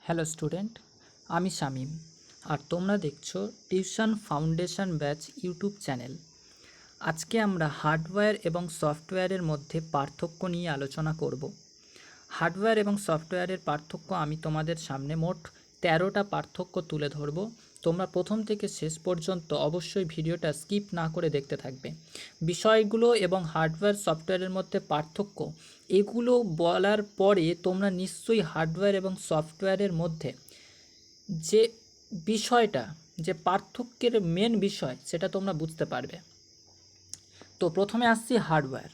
Hello student, আমি শামীম আর তোমরা দেখছো tuition foundation batch YouTube channel. আজকে আমরা হার্ডওয়্যার এবং সফটওয়্যারের মধ্যে পার্থক্য নিয়ে আলোচনা করব। হার্ডওয়্যার এবং সফটওয়্যারের পার্থক্য আমি তোমাদের সামনে মোট 13টা পার্থক্য তুলে ধরব। তোমরা প্রথম থেকে শেষ পর্যন্ত অবশ্যই ভিডিওটা স্কিপ না করে দেখতে থাকবে। বিষয়গুলো এবং হার্ডওয়্যার সফটওয়্যারের মধ্যে পার্থক্য এগুলো বলার পরে তোমরা নিশ্চয়ই হার্ডওয়্যার এবং সফটওয়্যারের মধ্যে যে বিষয়টা, যে পার্থক্যের মেন বিষয়, সেটা তোমরা বুঝতে পারবে। তো প্রথমে আসছি হার্ডওয়্যার।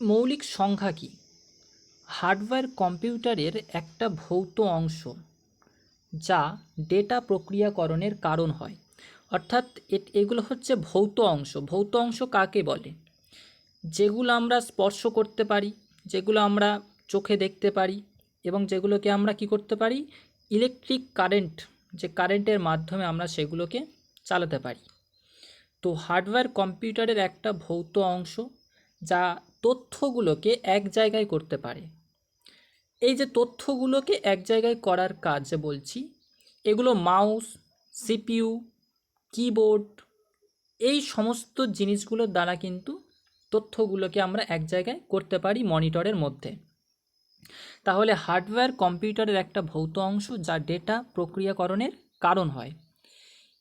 মৌলিক সংখ্যা কি? হার্ডওয়্যার কম্পিউটারের একটা ভৌত অংশ যা ডেটা প্রক্রিয়াকরণের কারণ হয়। অর্থাৎ এগুলো হচ্ছে ভৌত অংশ। ভৌত অংশ কাকে বলে? যেগুলো আমরা স্পর্শ করতে পারি, যেগুলো আমরা চোখে দেখতে পারি এবং যেগুলোকে আমরা কি করতে পারি, ইলেকট্রিক কারেন্ট, যে কারেন্টের মাধ্যমে আমরা সেগুলোকে চালাতে পারি। তো হার্ডওয়্যার কম্পিউটারের একটা ভৌত অংশ যা তথ্যগুলোকে এক জায়গায় করতে পারে। এই যে তথ্যগুলোকে এক জায়গায় করার কাজ যে বলছি, এগুলো মাউস, সিপিইউ, কিবোর্ড, এই সমস্ত জিনিসগুলোর দ্বারা কিন্তু তথ্যগুলোকে আমরা এক জায়গায় করতে পারি মনিটরের মধ্যে। তাহলে হার্ডওয়্যার কম্পিউটারের একটা ভৌত অংশ যা ডেটা প্রক্রিয়াকরণের কারণ হয়।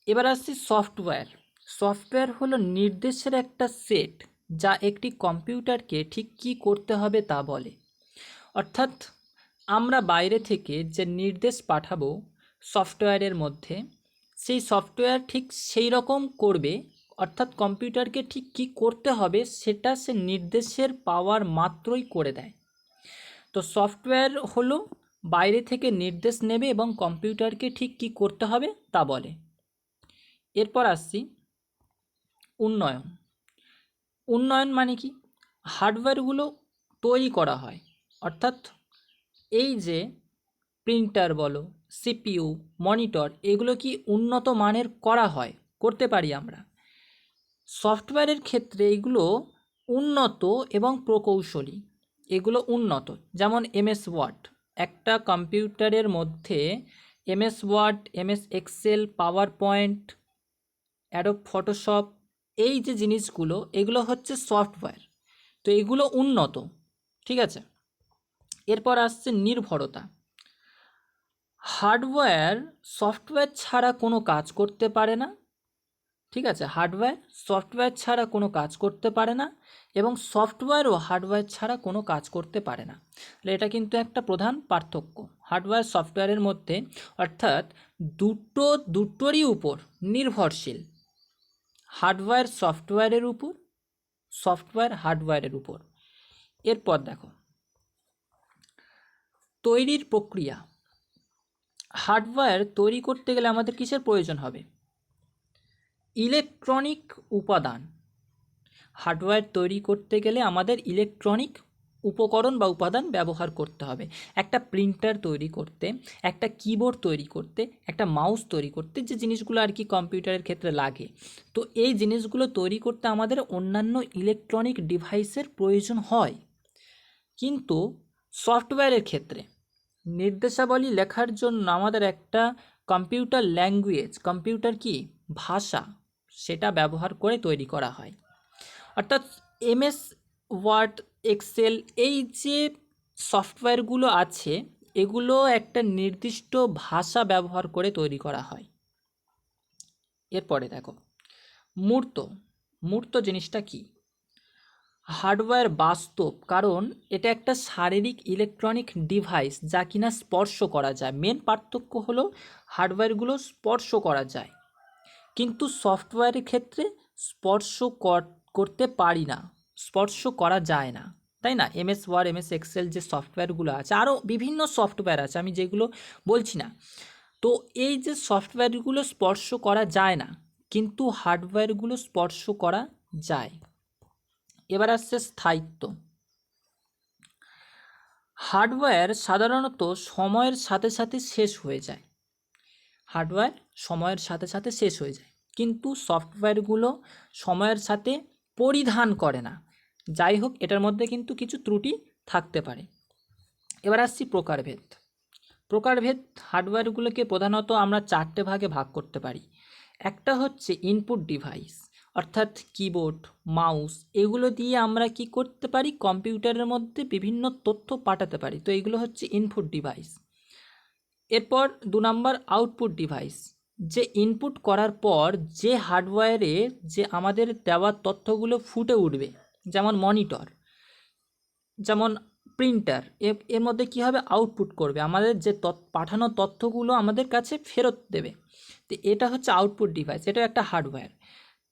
এবার আসছি সফটওয়্যার। সফটওয়্যার হলো নির্দেশের একটা সেট যা একটি কম্পিউটারকে ঠিক কী করতে হবে তা বলে। অর্থাৎ আমরা বাইরে থেকে যে নির্দেশ পাঠাবো সফটওয়্যারের মধ্যে, সেই সফটওয়্যার ঠিক সেই রকম করবে। অর্থাৎ কম্পিউটারকে ঠিক কী করতে হবে সেটা সে নির্দেশের পাওয়ার মাত্রই করে দেয়। তো সফটওয়্যার হলো বাইরে থেকে নির্দেশ নেবে এবং কম্পিউটারকে ঠিক কী করতে হবে তা বলে। এরপর আসছি উন্নয়ন। উন্নয়ন মানে কি? হার্ডওয়্যারগুলো তৈরি করা হয়, অর্থাৎ এই যে প্রিন্টার বলো, সিপিইউ, মনিটর, এগুলো কি উন্নত মানের করা হয়, করতে পারি আমরা। সফটওয়্যারের ক্ষেত্রে এগুলো উন্নত এবং প্রকৌশলী, এগুলো উন্নত। যেমন এমএস ওয়ার্ড, একটা কম্পিউটারের মধ্যে MS Word, MS Excel, PowerPoint, Adobe Photoshop, এই যে জিনিসগুলো, এগুলো হচ্ছে সফটওয়্যার। তো এগুলো উন্নত, ঠিক আছে। এরপর আসছে নির্ভরতা। হার্ডওয়্যার সফটওয়্যার ছাড়া কোনো কাজ করতে পারে না, ঠিক আছে। হার্ডওয়্যার সফটওয়্যার ছাড়া কোনো কাজ করতে পারে না এবং সফটওয়্যারও হার্ডওয়্যার ছাড়া কোনো কাজ করতে পারে না। তাহলে এটা কিন্তু একটা প্রধান পার্থক্য হার্ডওয়্যার সফটওয়্যারের মধ্যে। অর্থাৎ দুটোরই উপর নির্ভরশীল। হার্ডওয়্যার সফটওয়্যারের উপর, সফটওয়্যার হার্ডওয়্যারের উপর। এরপর দেখো তৈরির প্রক্রিয়া। হার্ডওয়্যার তৈরি করতে গেলে আমাদের কিসের প্রয়োজন হবে? ইলেকট্রনিক উপাদান। হার্ডওয়্যার তৈরি করতে গেলে আমাদের ইলেকট্রনিক উপকরণ বা উপাদান ব্যবহার করতে হবে। একটা প্রিন্টার তৈরি করতে, একটা কিবোর্ড তৈরি করতে, একটা মাউস তৈরি করতে, যে জিনিসগুলো আর কি কম্পিউটারের ক্ষেত্রে লাগে, তো এই জিনিসগুলো তৈরি করতে আমাদের অন্যান্য ইলেকট্রনিক ডিভাইসের প্রয়োজন হয়। কিন্তু সফটওয়্যারের ক্ষেত্রে নির্দেশাবলী লেখার জন্য আমাদের একটা কম্পিউটার ল্যাঙ্গুয়েজ, কম্পিউটার কি ভাষা, সেটা ব্যবহার করে তৈরি করা হয়। অর্থাৎ এমএস ওয়ার্ড, এক্সেল, এই যে সফটওয়্যারগুলো আছে, এগুলো একটা নির্দিষ্ট ভাষা ব্যবহার করে তৈরি করা হয়। এরপরে দেখো মূর্ত। মূর্ত জিনিসটা কি? হার্ডওয়্যার বাস্তব, কারণ এটা একটা শারীরিক ইলেকট্রনিক ডিভাইস যা কিনা স্পর্শ করা যায়। মেন পার্থক্য হলো হার্ডওয়্যারগুলো স্পর্শ করা যায়, কিন্তু সফটওয়্যারের ক্ষেত্রে স্পর্শ করতে পারি না, স্পর্শ করা যায় না, তাই না? এমএস ওয়ার্ড, এমএস এক্সেল যে সফটওয়্যারগুলো আছে, আরও বিভিন্ন সফটওয়্যার আছে, আমি যেগুলো বলছি না। তো এই যে সফটওয়্যারগুলো স্পর্শ করা যায় না, কিন্তু হার্ডওয়্যারগুলো স্পর্শ করা যায়। এবার আসছে স্থায়িত্ব। হার্ডওয়্যার সাধারণত সময়ের সাথে সাথে শেষ হয়ে যায়। হার্ডওয়্যার সময়ের সাথে সাথে শেষ হয়ে যায়, কিন্তু সফটওয়্যারগুলো সময়ের সাথে পরিধান করে না। যাই হোক, এটার মধ্যে কিন্তু কিছু ত্রুটি থাকতে পারে। এবার আসছি প্রকারভেদ। প্রকারভেদ হার্ডওয়্যারগুলোকে প্রধানত আমরা 4টে ভাগে ভাগ করতে পারি। একটা হচ্ছে ইনপুট ডিভাইস, অর্থাৎ কিবোর্ড, মাউস, এগুলো দিয়ে আমরা কি করতে পারি, কম্পিউটারের মধ্যে বিভিন্ন তথ্য পাঠাতে পারি। তো এগুলো হচ্ছে ইনপুট ডিভাইস। এরপর 2 নম্বর আউটপুট ডিভাইস, যে ইনপুট করার পর যে হার্ডওয়্যারে যে আমাদের দেওয়া তথ্যগুলো ফুটে উঠবে, যেমন মনিটর, যেমন প্রিন্টার, এর মধ্যে কী হবে, আউটপুট করবে, আমাদের যে পাঠানো তথ্যগুলো আমাদের কাছে ফেরত দেবে। তো এটা হচ্ছে আউটপুট ডিভাইস, এটা একটা হার্ডওয়্যার।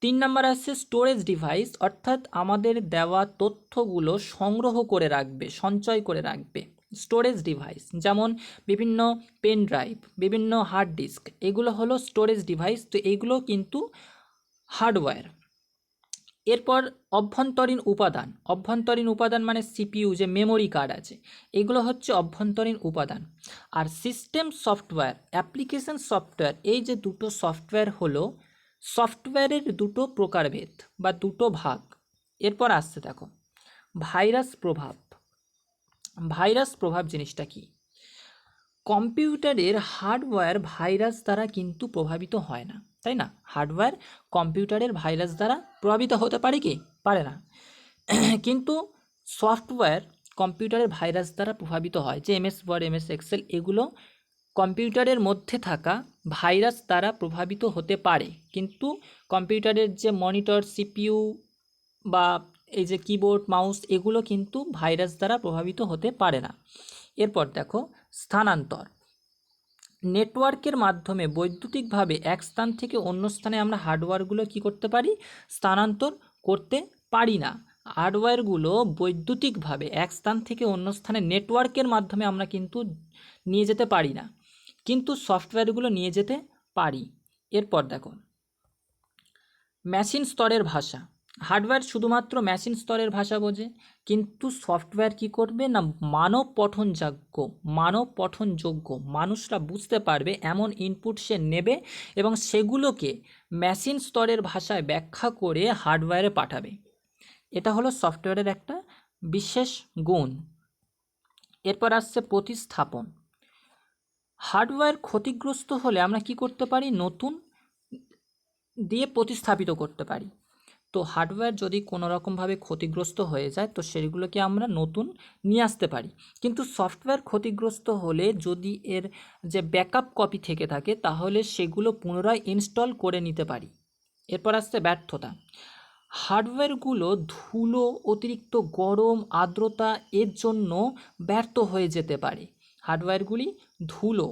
3 নম্বর আসছে স্টোরেজ ডিভাইস, অর্থাৎ আমাদের দেওয়া তথ্যগুলো সংগ্রহ করে রাখবে, সঞ্চয় করে রাখবে, স্টোরেজ ডিভাইস, যেমন বিভিন্ন পেন ড্রাইভ, বিভিন্ন হার্ড ডিস্ক, এগুলো হলো স্টোরেজ ডিভাইস। তো এইগুলো কিন্তু হার্ডওয়্যার। এরপর অভ্যন্তরীণ উপাদান মানে সিপিইউ, যে মেমোরি কার্ড আছে, এগুলো হচ্ছে অভ্যন্তরীণ উপাদান। আর সিস্টেম সফটওয়্যার, অ্যাপ্লিকেশন সফটওয়্যার, এই যে দুটো সফটওয়্যার হলো সফটওয়্যারের দুটো প্রকারভেদ বা দুটো ভাগ। এরপর আসছে দেখো ভাইরাস প্রভাব জিনিসটা কি। কম্পিউটারের হার্ডওয়্যার ভাইরাস দ্বারা কিন্তু প্রভাবিত হয় না, তাই না? হার্ডওয়্যার কম্পিউটারের ভাইরাস দ্বারা প্রভাবিত হতে পারে কি, পারে না। কিন্তু সফটওয়্যার কম্পিউটারের ভাইরাস দ্বারা প্রভাবিত হয়, যে এমএস ওয়ার্ড, এমএস এক্সেল, এগুলো কম্পিউটারের মধ্যে থাকা ভাইরাস দ্বারা প্রভাবিত হতে পারে। কিন্তু কম্পিউটারের যে মনিটর, সিপিইউ বা এই যে কিবোর্ড, মাউস, এগুলো কিন্তু ভাইরাস দ্বারা প্রভাবিত হতে পারে না। এরপর দেখো স্থানান্তর। নেটওয়ার্কের মাধ্যমে বৈদ্যুতিকভাবে এক স্থান থেকে অন্য স্থানে আমরা হার্ডওয়্যারগুলো কি করতে পারি, স্থানান্তর করতে পারি না। হার্ডওয়্যারগুলো বৈদ্যুতিকভাবে এক স্থান থেকে অন্য স্থানে নেটওয়ার্কের মাধ্যমে আমরা কিন্তু নিয়ে যেতে পারি না, কিন্তু সফটওয়্যারগুলো নিয়ে যেতে পারি। এরপর দেখো মেশিন স্তরের ভাষা। হার্ডওয়্যার শুধুমাত্র মেশিন স্তরের ভাষা বোঝে, কিন্তু সফটওয়্যার কি করবে না, মানব পঠনযোগ্য, মানুষরা বুঝতে পারবে এমন ইনপুট সে নেবে এবং সেগুলোকে মেশিন স্তরের ভাষায় ব্যাখ্যা করে হার্ডওয়্যারে পাঠাবে। এটা হলো সফটওয়্যারের একটা বিশেষ গুণ। এরপর আসছে প্রতিস্থাপন। হার্ডওয়্যার ক্ষতিগ্রস্ত হলে আমরা কি করতে পারি, নতুন দিয়ে প্রতিস্থাপিত করতে পারি। তো হার্ডওয়্যার যদি কোনো রকমভাবে ক্ষতিগ্রস্ত হয়ে যায় তো সেগুলোকে আমরা নতুন নিয়ে আসতে পারি। কিন্তু সফটওয়্যার ক্ষতিগ্রস্ত হলে যদি এর যে ব্যাকআপ কপি থেকে থাকে তাহলে সেগুলো পুনরায় ইনস্টল করে নিতে পারি। এরপর আসছে ব্যর্থতা। হার্ডওয়্যারগুলো ধুলো, অতিরিক্ত গরম, আর্দ্রতা এর জন্য ব্যর্থ হয়ে যেতে পারে। হার্ডওয়্যারগুলি ধুলো,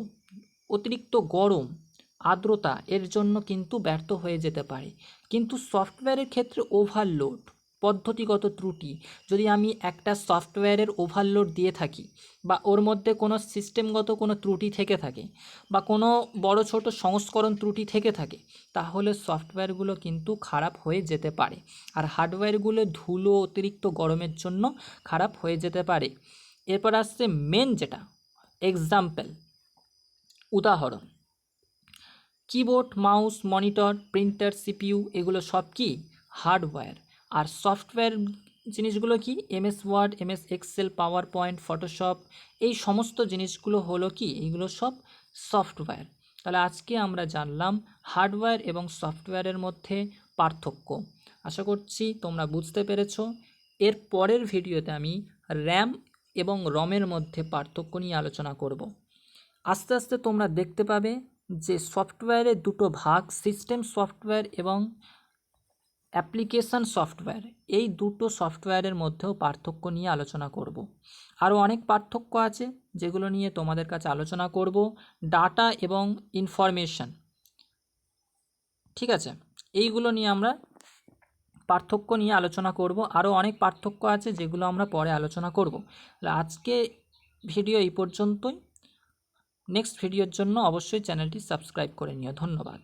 অতিরিক্ত গরম, আর্দ্রতা এর জন্য কিন্তু ব্যর্থ হয়ে যেতে পারে। কিন্তু সফটওয়্যারের ক্ষেত্রে ওভারলোড, পদ্ধতিগত ত্রুটি, যদি আমি একটা সফটওয়্যারের ওভারলোড দিয়ে থাকি বা ওর মধ্যে কোনো সিস্টেমগত কোনো ত্রুটি থেকে থাকে বা কোনো বড় ছোট সংস্করণ ত্রুটি থেকে থাকে, তাহলে সফটওয়্যারগুলো কিন্তু খারাপ হয়ে যেতে পারে। আর হার্ডওয়্যারগুলো ধুলো, অতিরিক্ত গরমের জন্য খারাপ হয়ে যেতে পারে। এরপর আসছে মেন যেটা এক্সাম্পল, উদাহরণ। Keyboard, mouse, monitor, printer, CPU, এগুলো সব কি হার্ডওয়্যার। আর সফটওয়্যার জিনিসগুলো কি, MS Word, MS Excel, PowerPoint, Photoshop, এই সমস্ত জিনিসগুলো হলো কি, এইগুলো সব সফটওয়্যার। তাহলে আজকে আমরা জানলাম হার্ডওয়্যার এবং সফটওয়্যারের মধ্যে পার্থক্য। আশা করছি তোমরা বুঝতে পেরেছো। এর পরের ভিডিওতে আমি র্যাম এবং রমের মধ্যে পার্থক্য নিয়ে আলোচনা করব। আস্তে আস্তে তোমরা দেখতে পাবে যে সফটওয়্যারের দুটো ভাগ, সিস্টেম সফটওয়্যার এবং অ্যাপ্লিকেশন সফটওয়্যার, এই দুটো সফটওয়্যারের মধ্যেও পার্থক্য নিয়ে আলোচনা করব। আরও অনেক পার্থক্য আছে যেগুলো নিয়ে তোমাদের কাছে আলোচনা করব। ডাটা এবং ইনফরমেশন, ঠিক আছে, এইগুলো নিয়ে আমরা পার্থক্য নিয়ে আলোচনা করব। আরও অনেক পার্থক্য আছে যেগুলো আমরা পরে আলোচনা করব। আজকে ভিডিও এই পর্যন্তই। নেক্সট ভিডিওর জন্য অবশ্যই চ্যানেলটি সাবস্ক্রাইব করে নিও। ধন্যবাদ।